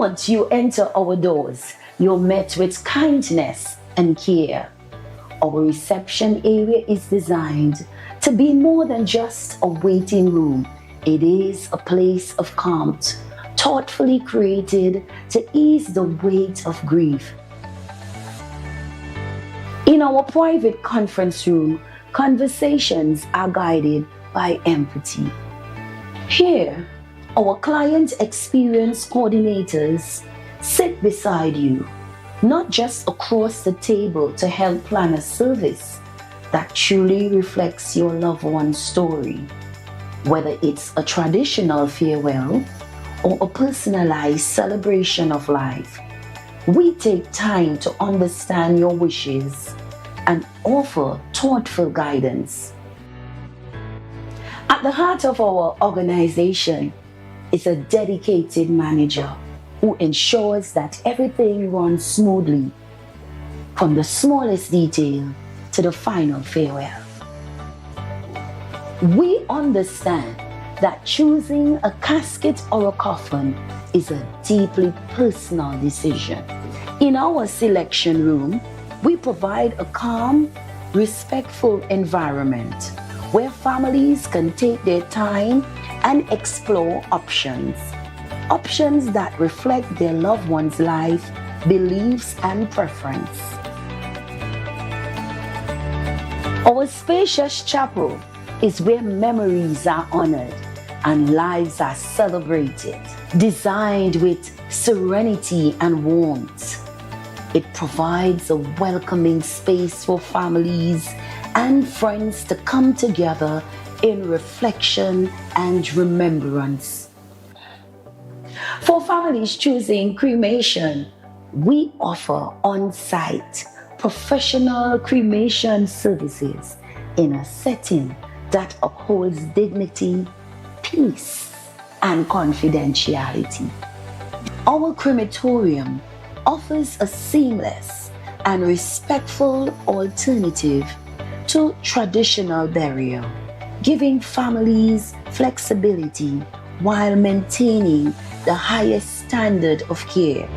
Once you enter our doors, you're met with kindness and care. Our reception area is designed to be more than just a waiting room. It is a place of calm, thoughtfully created to ease the weight of grief. In our private conference room, conversations are guided by empathy. Here, our client experience coordinators sit beside you, not just across the table to help plan a service that truly reflects your loved one's story. Whether it's a traditional farewell or a personalized celebration of life, we take time to understand your wishes and offer thoughtful guidance. At the heart of our organization is a dedicated manager who ensures that everything runs smoothly, from the smallest detail to the final farewell. We understand that choosing a casket or a coffin is a deeply personal decision. In our selection room, we provide a calm, respectful environment where families can take their time and explore options that reflect their loved one's life, beliefs, and preference. Our spacious chapel is where memories are honored and lives are celebrated. Designed with serenity and warmth, it provides a welcoming space for families and friends to come together in reflection and remembrance. For families choosing cremation, we offer on-site professional cremation services in a setting that upholds dignity, peace, and confidentiality. Our crematorium offers a seamless and respectful alternative to traditional burial, giving families flexibility while maintaining the highest standard of care.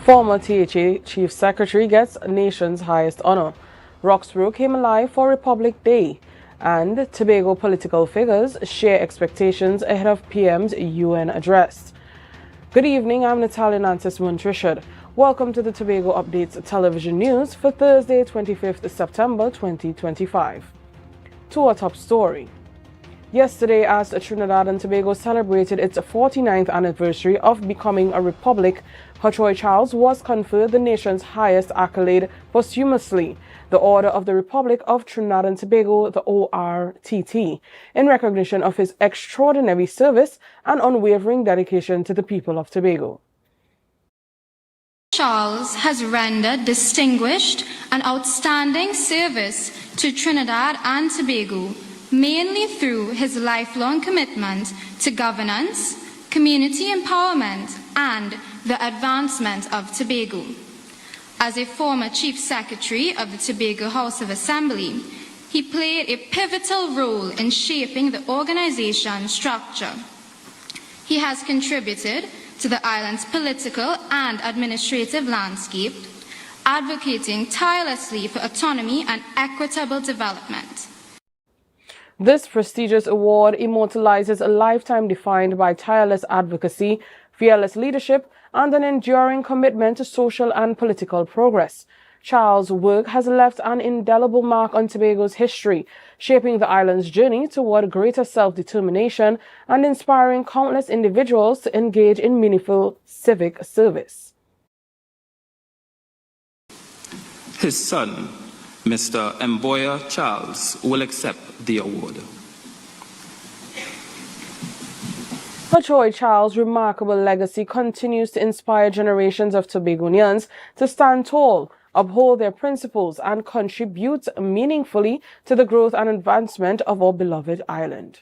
Former THA Chief Secretary gets nation's highest honor. Roxborough came alive for Republic Day, and Tobago political figures share expectations ahead of PM's UN address. Good evening, I'm Natalia Nantes Montrishard. Welcome to the Tobago Updates television news for Thursday, 25th September 2025. To our top story. Yesterday, as Trinidad and Tobago celebrated its 49th anniversary of becoming a republic, Hochoy Charles was conferred the nation's highest accolade posthumously, the Order of the Republic of Trinidad and Tobago, the ORTT, in recognition of his extraordinary service and unwavering dedication to the people of Tobago. Charles has rendered distinguished and outstanding service to Trinidad and Tobago, mainly through his lifelong commitment to governance, community empowerment, and the advancement of Tobago. As a former Chief Secretary of the Tobago House of Assembly, he played a pivotal role in shaping the organization's structure. He has contributed to the island's political and administrative landscape, advocating tirelessly for autonomy and equitable development. This prestigious award immortalizes a lifetime defined by tireless advocacy, fearless leadership, and an enduring commitment to social and political progress. Charles' work has left an indelible mark on Tobago's history, shaping the island's journey toward greater self-determination and inspiring countless individuals to engage in meaningful civic service. His son, Mr. Mboya Charles, will accept the award. Hochoy Charles' remarkable legacy continues to inspire generations of Tobagonians to stand tall, uphold their principles, and contribute meaningfully to the growth and advancement of our beloved island.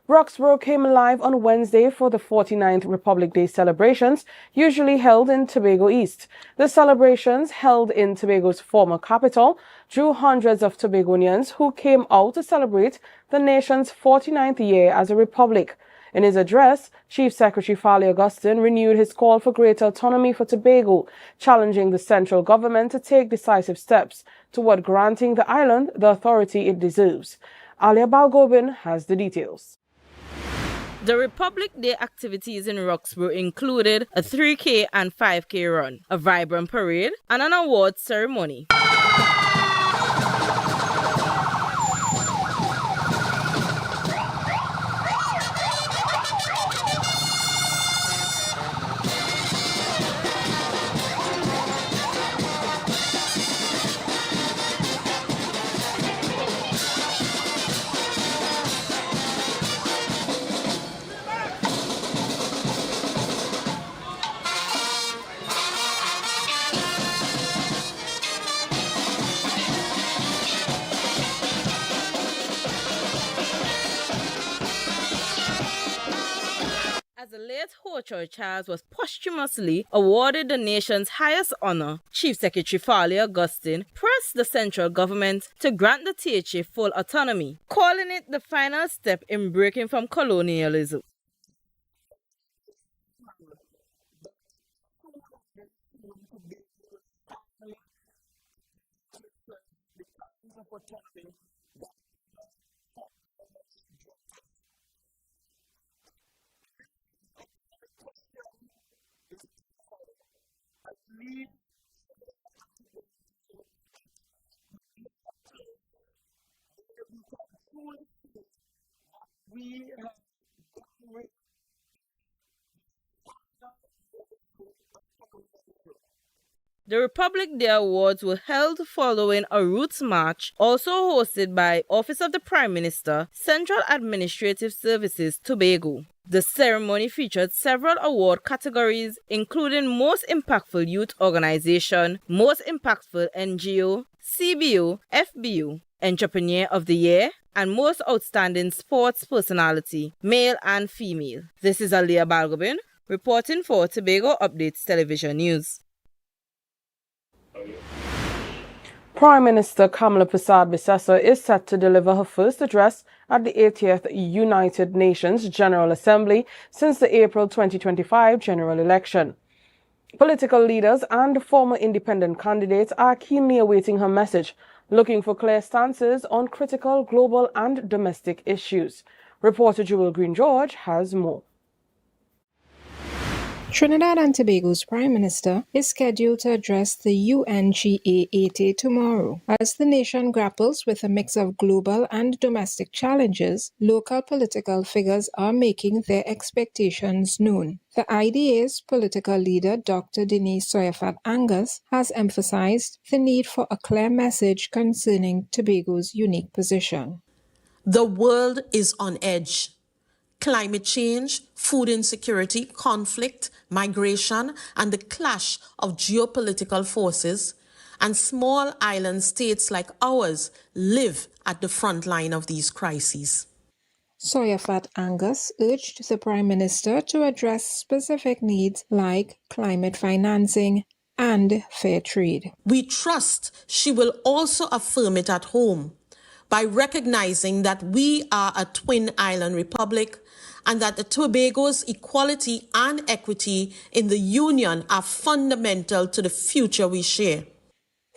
Roxborough came alive on Wednesday for the 49th Republic Day celebrations, usually held in Tobago East. The celebrations, held in Tobago's former capital, drew hundreds of Tobagonians who came out to celebrate the nation's 49th year as a republic. In his address, Chief Secretary Farley Augustine renewed his call for greater autonomy for Tobago, challenging the central government to take decisive steps toward granting the island the authority it deserves. Alia Balgobin has the details. The Republic Day activities in Roxborough included a 3K and 5K run, a vibrant parade, and an awards ceremony. As the late Hochoy Charles was posthumously awarded the nation's highest honor, Chief Secretary Farley Augustine pressed the central government to grant the THA full autonomy, calling it the final step in breaking from colonialism. The Republic Day Awards were held following a Roots March, also hosted by Office of the Prime Minister, Central Administrative Services, Tobago. The ceremony featured several award categories, including Most Impactful Youth Organization, Most Impactful NGO, CBO, FBO, Entrepreneur of the Year, and Most Outstanding Sports Personality, male and female. This is Alia Balgobin, reporting for Tobago Updates Television News. Prime Minister Kamala Persad-Bissessar is set to deliver her first address at the 80th United Nations General Assembly since the April 2025 general election. Political leaders and former independent candidates are keenly awaiting her message, looking for clear stances on critical global and domestic issues. Reporter Jewel Green-George has more. Trinidad and Tobago's Prime Minister is scheduled to address the UNGA 80 tomorrow. As the nation grapples with a mix of global and domestic challenges, local political figures are making their expectations known. The IDA's political leader, Dr. Denise Soyafat Angus, has emphasized the need for a clear message concerning Tobago's unique position. The world is on edge. Climate change, food insecurity, conflict, migration, and the clash of geopolitical forces, and small island states like ours live at the front line of these crises. Soyafat Angus urged the Prime Minister to address specific needs like climate financing and fair trade. We trust she will also affirm it at home by recognizing that we are a twin island republic and that the Tobago's equality and equity in the union are fundamental to the future we share.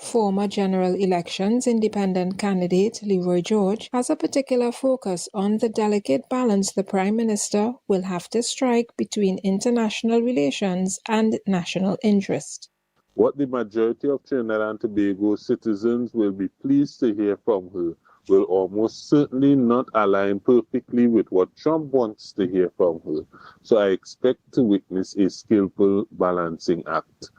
Former general elections independent candidate Leroy George has a particular focus on the delicate balance the Prime Minister will have to strike between international relations and national interest. What the majority of Trinidad and Tobago citizens will be pleased to hear from her will almost certainly not align perfectly with what Trump wants to hear from her. So I expect to witness a skillful balancing act.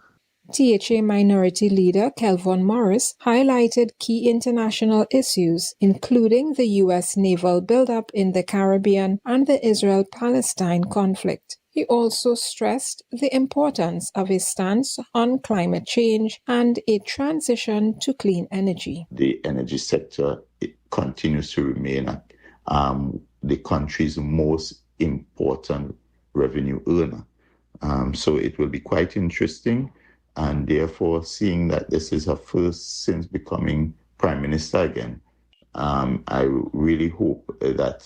THA Minority Leader Kelvon Morris highlighted key international issues, including the U.S. naval buildup in the Caribbean and the Israel-Palestine conflict. He also stressed the importance of a stance on climate change and a transition to clean energy. The energy sector continues to remain the country's most important revenue earner. So it will be quite interesting. And therefore, seeing that this is her first since becoming Prime Minister again, I really hope that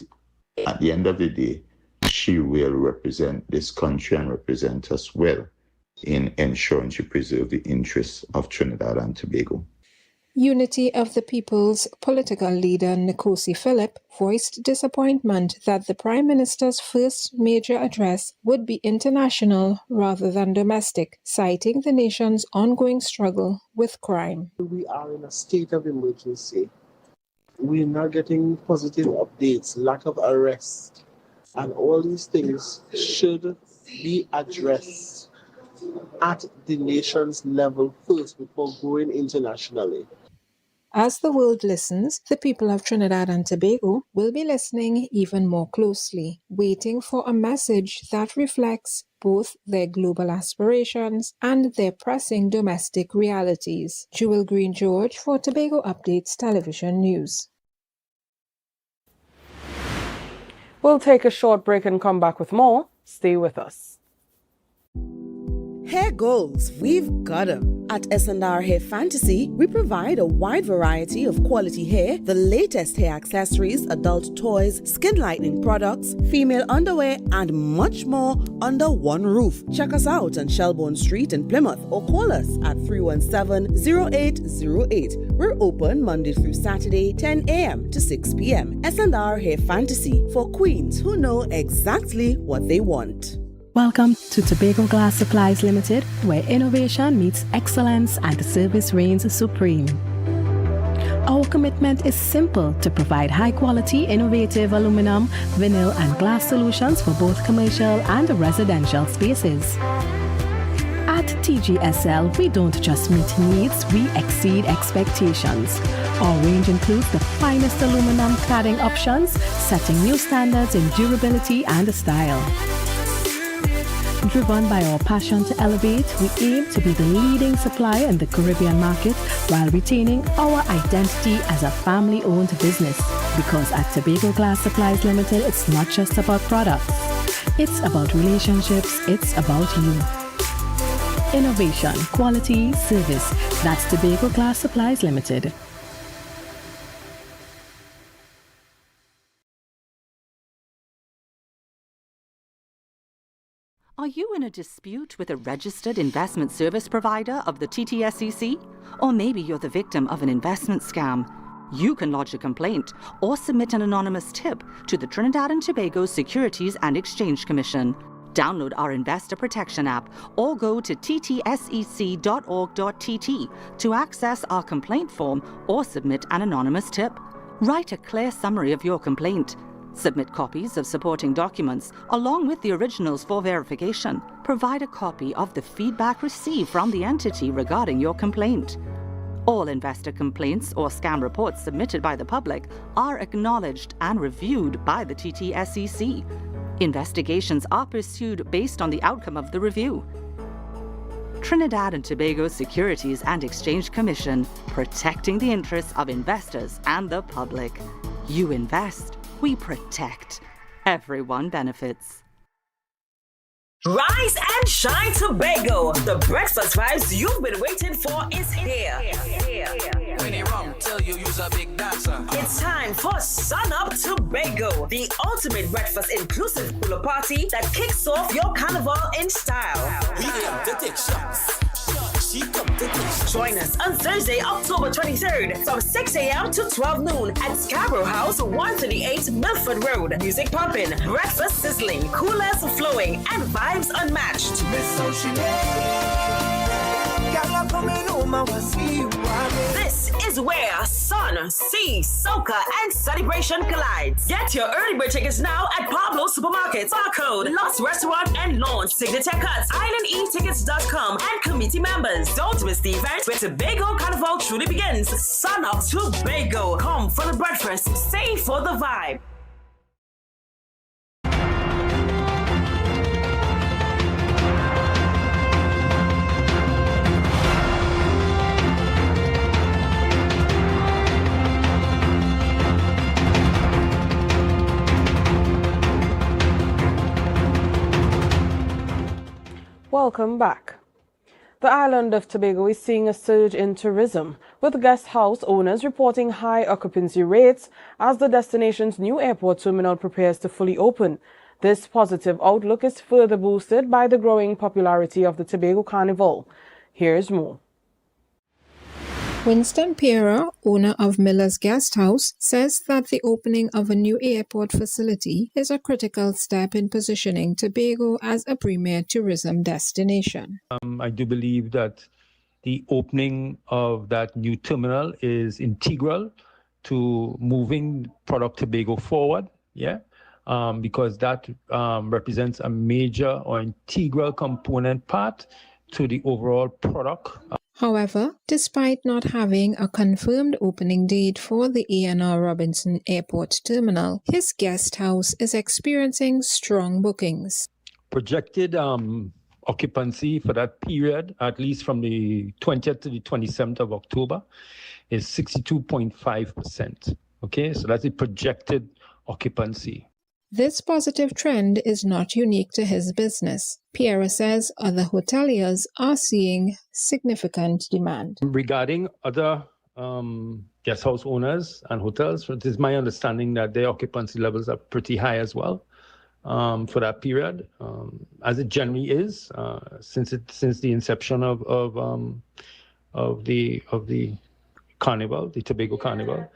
at the end of the day, she will represent this country and represent us well in ensuring she preserves the interests of Trinidad and Tobago. Unity of the People's political leader Nkosi Philip voiced disappointment that the Prime Minister's first major address would be international rather than domestic, citing the nation's ongoing struggle with crime. We are in a state of emergency. We're not getting positive updates, lack of arrest, and all these things should be addressed at the nation's level first before going internationally. As the world listens, the people of Trinidad and Tobago will be listening even more closely, waiting for a message that reflects both their global aspirations and their pressing domestic realities. Jewel Green George for Tobago Updates Television News. We'll take a short break and come back with more. Stay with us. Hair goals, we've got them. At S&R Hair Fantasy, we provide a wide variety of quality hair, the latest hair accessories, adult toys, skin lightening products, female underwear, and much more under one roof. Check us out on Shelbourne Street in Plymouth or call us at 317-0808. We're open Monday through Saturday, 10 a.m. to 6 p.m. S&R Hair Fantasy for queens who know exactly what they want. Welcome to Tobago Glass Supplies Limited, where innovation meets excellence and service reigns supreme. Our commitment is simple: to provide high-quality, innovative aluminum, vinyl, and glass solutions for both commercial and residential spaces. At TGSL, we don't just meet needs, we exceed expectations. Our range includes the finest aluminum cladding options, setting new standards in durability and style. Driven by our passion to elevate, we aim to be the leading supplier in the Caribbean market while retaining our identity as a family-owned business. Because at Tobago Glass Supplies Limited, it's not just about products. It's about relationships, it's about you. Innovation, quality, service. That's Tobago Glass Supplies Limited. Are you in a dispute with a registered investment service provider of the TTSEC? Or maybe you're the victim of an investment scam? You can lodge a complaint or submit an anonymous tip to the Trinidad and Tobago Securities and Exchange Commission. Download our Investor Protection app or go to ttsec.org.tt to access our complaint form or submit an anonymous tip. Write a clear summary of your complaint. Submit copies of supporting documents along with the originals for verification. Provide a copy of the feedback received from the entity regarding your complaint. All investor complaints or scam reports submitted by the public are acknowledged and reviewed by the TTSEC. Investigations are pursued based on the outcome of the review. Trinidad and Tobago Securities and Exchange Commission, protecting the interests of investors and the public. You invest, we protect. Everyone benefits. Rise and shine, Tobago. The breakfast vibes you've been waiting for is here. When it wrong, tell tell you you's a big dancer. It's time for Sun Up Tobago, the ultimate breakfast inclusive hula party that kicks off your carnival in style. We aim to take shots. She come to take shots. Join us on Thursday, October 23rd from 6 a.m. to 12 noon at Scarborough House, 138 Milford Road. Music pumping, breakfast sizzling, coolers flowing, and vibes unmatched. This is where sun, sea, soca, and celebration collides. Get your early bird tickets now at Pablo Supermarkets, Barcode, Lost Restaurant and Launch, Signature Cuts, IslandEtickets.com, and committee members. Don't miss the event where Tobago Carnival truly begins. Sun Up Tobago. Come for the breakfast, stay for the vibe. Welcome back. The island of Tobago is seeing a surge in tourism, with guest house owners reporting high occupancy rates as the destination's new airport terminal prepares to fully open. This positive outlook is further boosted by the growing popularity of the Tobago Carnival. Here's more. Winston Piera, owner of Miller's Guest House, says that the opening of a new airport facility is a critical step in positioning Tobago as a premier tourism destination. I do believe that the opening of that new terminal is integral to moving Product Tobago forward, because that represents a major or integral component part to the overall product. However, despite not having a confirmed opening date for the A&R Robinson Airport Terminal, his guest house is experiencing strong bookings. Projected occupancy for that period, at least from the 20th to the 27th of October, is 62.5%. Okay, so that's the projected occupancy. This positive trend is not unique to his business. Pierre says other hoteliers are seeing significant demand. Regarding other guest house owners and hotels, it is my understanding that their occupancy levels are pretty high as well for that period, as it generally is since the inception of the Carnival, the Tobago Carnival.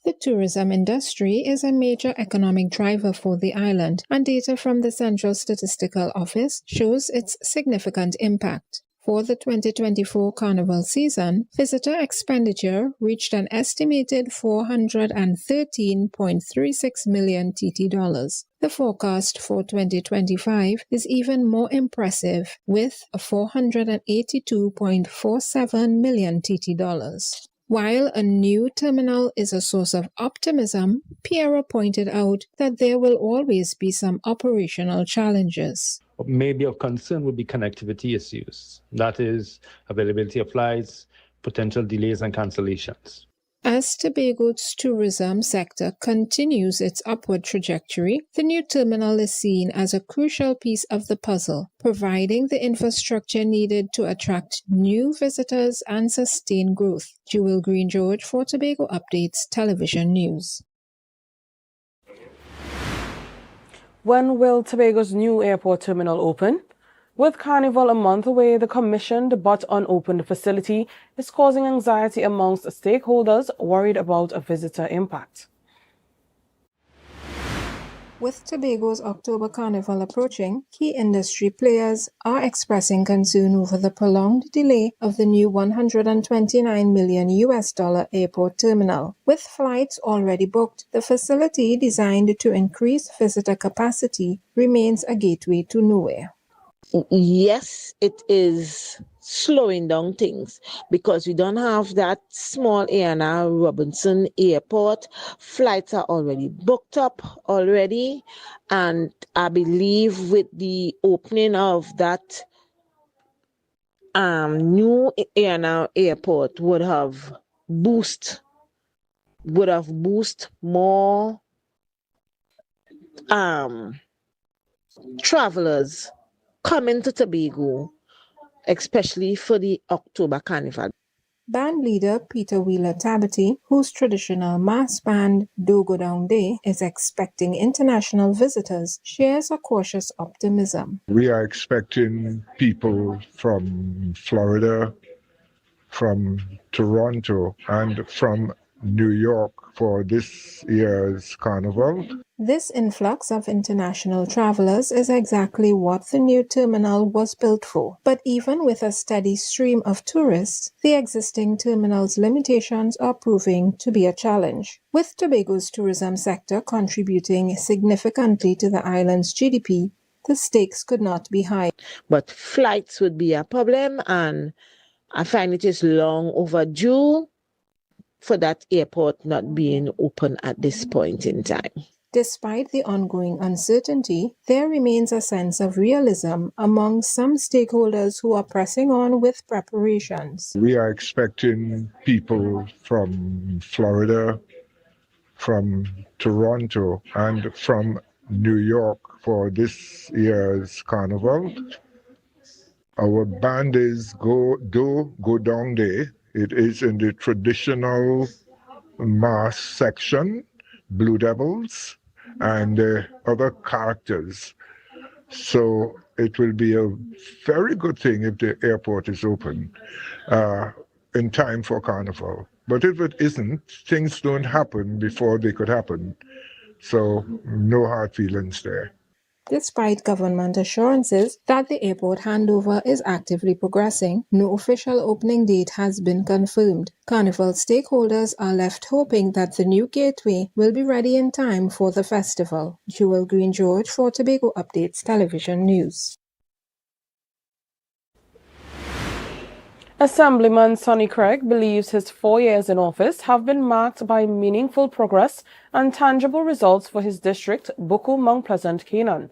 The tourism industry is a major economic driver for the island, and data from the Central Statistical Office shows its significant impact. For the 2024 Carnival season, visitor expenditure reached an estimated $413.36 million TT dollars. The forecast for 2025 is even more impressive, with $482.47 million TT dollars. While a new terminal is a source of optimism, Piera pointed out that there will always be some operational challenges. What may be of concern would be connectivity issues. That is, availability of flights, potential delays and cancellations. As Tobago's tourism sector continues its upward trajectory, the new terminal is seen as a crucial piece of the puzzle, providing the infrastructure needed to attract new visitors and sustain growth. Jewel Green George for Tobago Updates Television News. When will Tobago's new airport terminal open? With Carnival a month away, the commissioned but unopened facility is causing anxiety amongst stakeholders worried about a visitor impact. With Tobago's October Carnival approaching, key industry players are expressing concern over the prolonged delay of the new $129 million airport terminal. With flights already booked, the facility designed to increase visitor capacity remains a gateway to nowhere. Yes, it is slowing down things because we don't have that small A&R Robinson Airport. Flights are already booked up already, and I believe with the opening of that new A&R Airport would have boost more travelers coming to Tobago, especially for the October Carnival. Band leader Peter Wheeler Tabity, whose traditional mass band Do Go Down Day is expecting international visitors, shares a cautious optimism. We are expecting people from Florida, from Toronto, and from New York for this year's Carnival. This influx of international travelers is exactly what the new terminal was built for. But even with a steady stream of tourists, the existing terminal's limitations are proving to be a challenge. With Tobago's tourism sector contributing significantly to the island's GDP, the stakes could not be high. But flights would be a problem, and I find it is long overdue for that airport not being open at this point in time. Despite the ongoing uncertainty, there remains a sense of realism among some stakeholders who are pressing on with preparations. We are expecting people from Florida, from Toronto, and from New York for this year's Carnival. Our band is Go Down Day. It is in the traditional mass section, Blue Devils, and other characters. So it will be a very good thing if the airport is open in time for Carnival. But if it isn't, things don't happen before they could happen. So no hard feelings there. Despite government assurances that the airport handover is actively progressing, no official opening date has been confirmed. Carnival stakeholders are left hoping that the new gateway will be ready in time for the festival. Jewel Green George for Tobago Updates Television News. Assemblyman Sonny Craig believes his 4 years in office have been marked by meaningful progress and tangible results for his district, Buku Mount Pleasant, Canaan.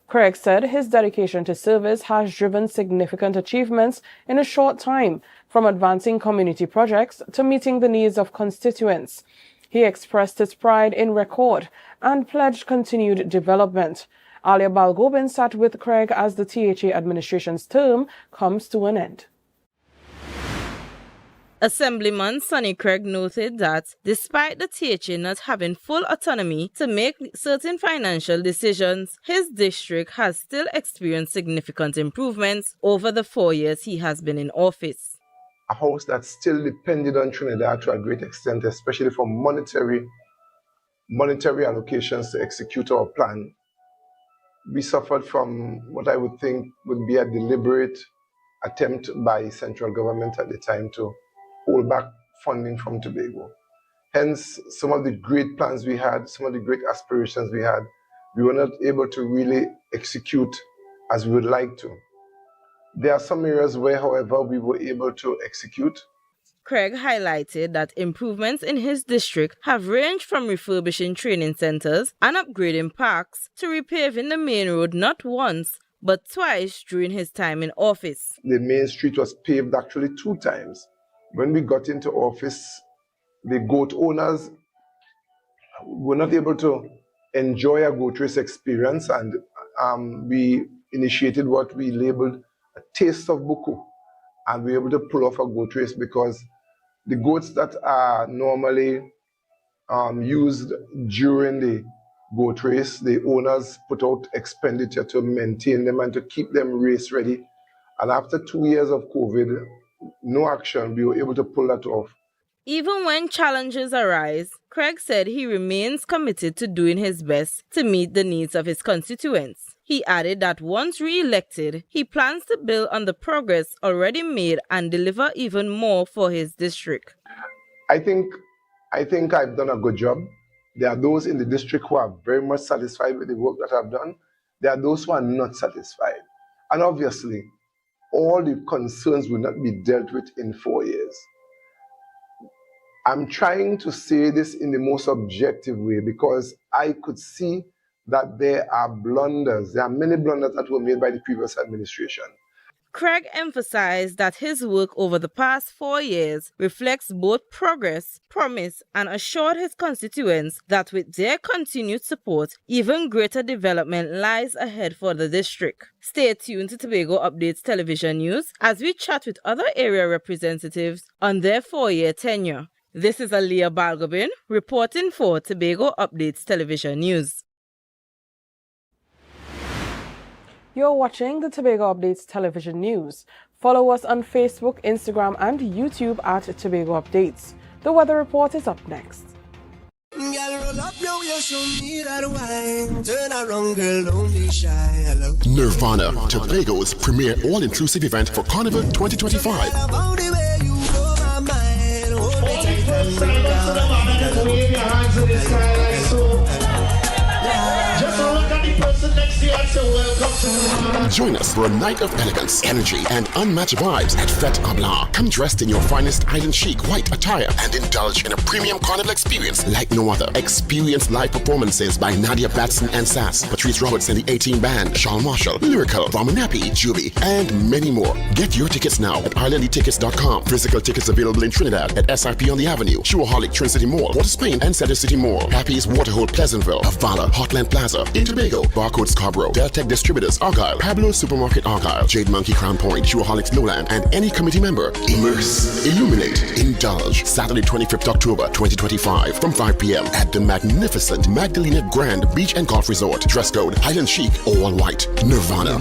Craig said his dedication to service has driven significant achievements in a short time, from advancing community projects to meeting the needs of constituents. He expressed his pride in record and pledged continued development. Alia Balgobin sat with Craig as the THA administration's term comes to an end. Assemblyman Sonny Craig noted that despite the THA not having full autonomy to make certain financial decisions, his district has still experienced significant improvements over the 4 years he has been in office. A house that still depended on Trinidad to a great extent, especially for monetary allocations to execute our plan. We suffered from what I would think would be a deliberate attempt by central government at the time to hold back funding from Tobago. Hence, some of the great plans we had, some of the great aspirations we had, we were not able to really execute as we would like to. There are some areas where, however, we were able to execute. Craig highlighted that improvements in his district have ranged from refurbishing training centers and upgrading parks to repaving the main road not once, but twice during his time in office. The main street was paved actually 2 times. When we got into office, the goat owners were not able to enjoy a goat race experience, and we initiated what we labeled a taste of Buku, and we were able to pull off a goat race because the goats that are normally used during the goat race, the owners put out expenditure to maintain them and to keep them race ready. And after 2 years of COVID, no action, we were able to pull that off. Even when challenges arise, Craig said he remains committed to doing his best to meet the needs of his constituents. He added that once re-elected, he plans to build on the progress already made and deliver even more for his district. I think I've done a good job. There are those in the district who are very much satisfied with the work that I've done. There are those who are not satisfied. And obviously, all the concerns will not be dealt with in 4 years. I'm trying to say this in the most objective way because I could see that there are blunders. There are many blunders that were made by the previous administration. Craig emphasized that his work over the past 4 years reflects both progress, promise, and assured his constituents that with their continued support, even greater development lies ahead for the district. Stay tuned to Tobago Updates Television News as we chat with other area representatives on their 4-year tenure. This is Aaliyah Balgobin reporting for Tobago Updates Television News. You're watching the Tobago Updates Television News. Follow us on Facebook, Instagram, and YouTube at Tobago Updates. The weather report is up next. Nirvana, Tobago's premier all-inclusive event for Carnival 2025. Join us for a night of elegance, energy, and unmatched vibes at Fête AMPLIA. Come dressed in your finest island chic white attire and indulge in a premium carnival experience like no other. Experience live performances by Nadia Batson and Sass, Patrice Roberts and the 18 Band, Sean Marshall, Lyrical, Vamanapi, Juby, and many more. Get your tickets now at islandetickets.com. Physical tickets available in Trinidad at SRP on the Avenue, Shoaholic, Trin City Mall, Port of Spain, and Center City Mall. Happy's Waterhole, Pleasantville, Avala, Hotland Plaza, in Tobago, Barcode Scarborough, Deltec Distributors, Argyle, Pablo Supermarket Argyle, Jade Monkey Crown Point, Shoaholics Lowland, and any committee member. Immerse, illuminate, indulge. Saturday 25th October 2025 from 5 p.m. at the magnificent Magdalena Grand Beach and Golf Resort. Dress code Island Chic, all white. Nirvana.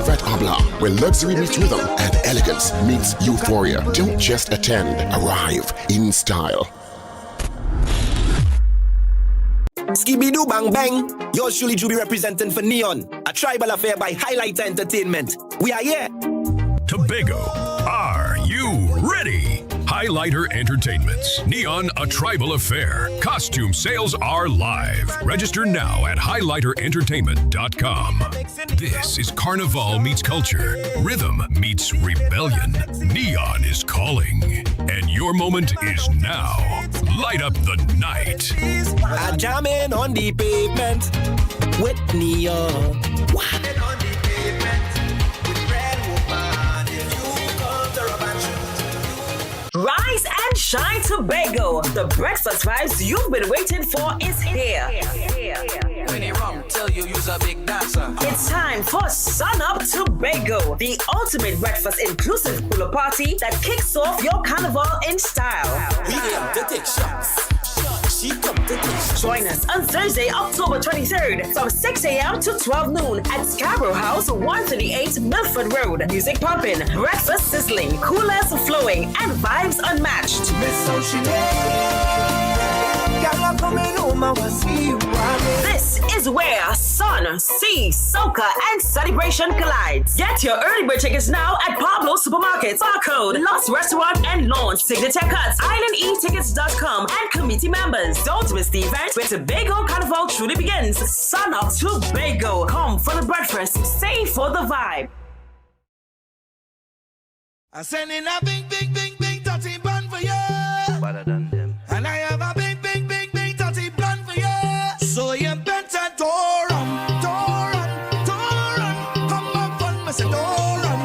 Fête AMPLIA, where luxury meets rhythm and elegance meets euphoria. Don't just attend, arrive in style. Skibidoo bang bang, yours truly Juby representing for Neon, a tribal affair by Highlighter Entertainment. We are here. Tobago, are you ready? Highlighter Entertainment's Neon, a tribal affair. Costume sales are live. Register now at highlighterentertainment.com. This is Carnival meets culture. Rhythm meets rebellion. Neon is calling. And your moment is now. Light up the night. I jamming on the pavement with Neon. Rise and shine, Tobago. The breakfast vibes you've been waiting for is here. It's time for Sun Up Tobago, the ultimate breakfast inclusive hula party that kicks off your carnival in style. We aim to take shots. She come to take. Join us on Thursday, October 23rd from 6 a.m. to 12 noon at Scarborough House, 138 Milford Road. Music pumping, breakfast sizzling, coolers flowing, and vibes unmatched. This is where sun, sea, soca, and celebration collides. Get your early bird tickets now at Pablo Supermarket, Barcode, Lost Restaurant and Launch, Signature Cuts, IslandEtickets.com, and committee members. Don't miss the event where Tobago Carnival truly begins. Sun Up Tobago. Come for the breakfast, stay for the vibe. I send in a big, big, big, big dirty bun for you. Better than them. And I have a big, big, big, big dirty bun for you. So you better don't run. Come on, fun, I said don't run.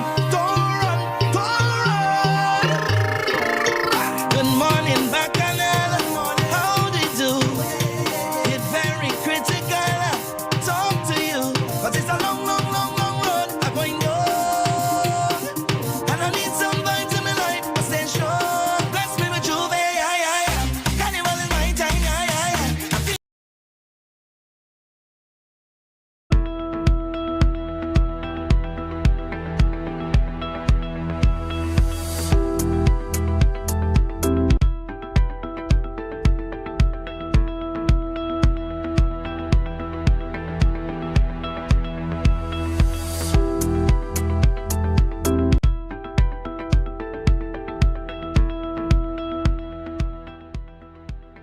Good morning, Bacchanal. How do you do? It's very critical. Talk to you, but it's a long road. I'm going on, and I need some vibes in my life. I stay strong. Bless me with Juve. Carnival is my time.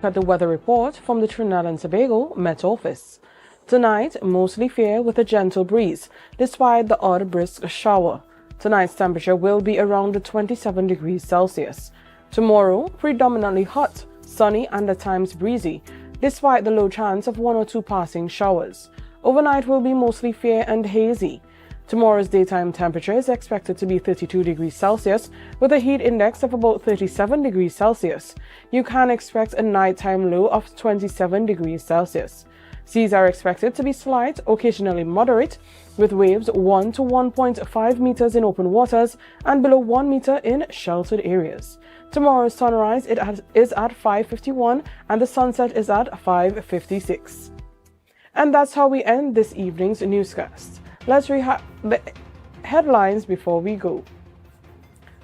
At the weather report from the Trinidad and Tobago Met Office. Tonight, mostly fair with a gentle breeze, despite the odd brisk shower. Tonight's temperature will be around the 27 degrees Celsius. Tomorrow, predominantly hot, sunny and at times breezy, despite the low chance of 1 or 2 passing showers. Overnight will be mostly fair and hazy. Tomorrow's daytime temperature is expected to be 32 degrees Celsius with a heat index of about 37 degrees Celsius. You can expect a nighttime low of 27 degrees Celsius. Seas are expected to be slight, occasionally moderate, with waves 1 to 1.5 meters in open waters and below 1 meter in sheltered areas. Tomorrow's sunrise is at 5:51 and the sunset is at 5:56. And that's how we end this evening's newscast. Let's recap the headlines before we go.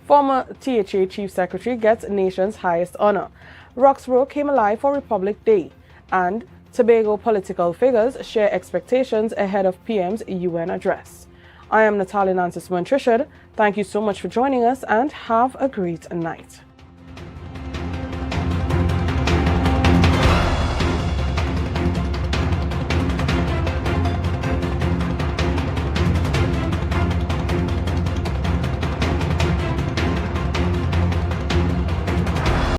Former THA Chief Secretary gets nation's highest honor. Roxborough came alive for Republic Day. And Tobago political figures share expectations ahead of PM's UN address. I am Natalia Nancy Trishard. Thank you so much for joining us and have a great night.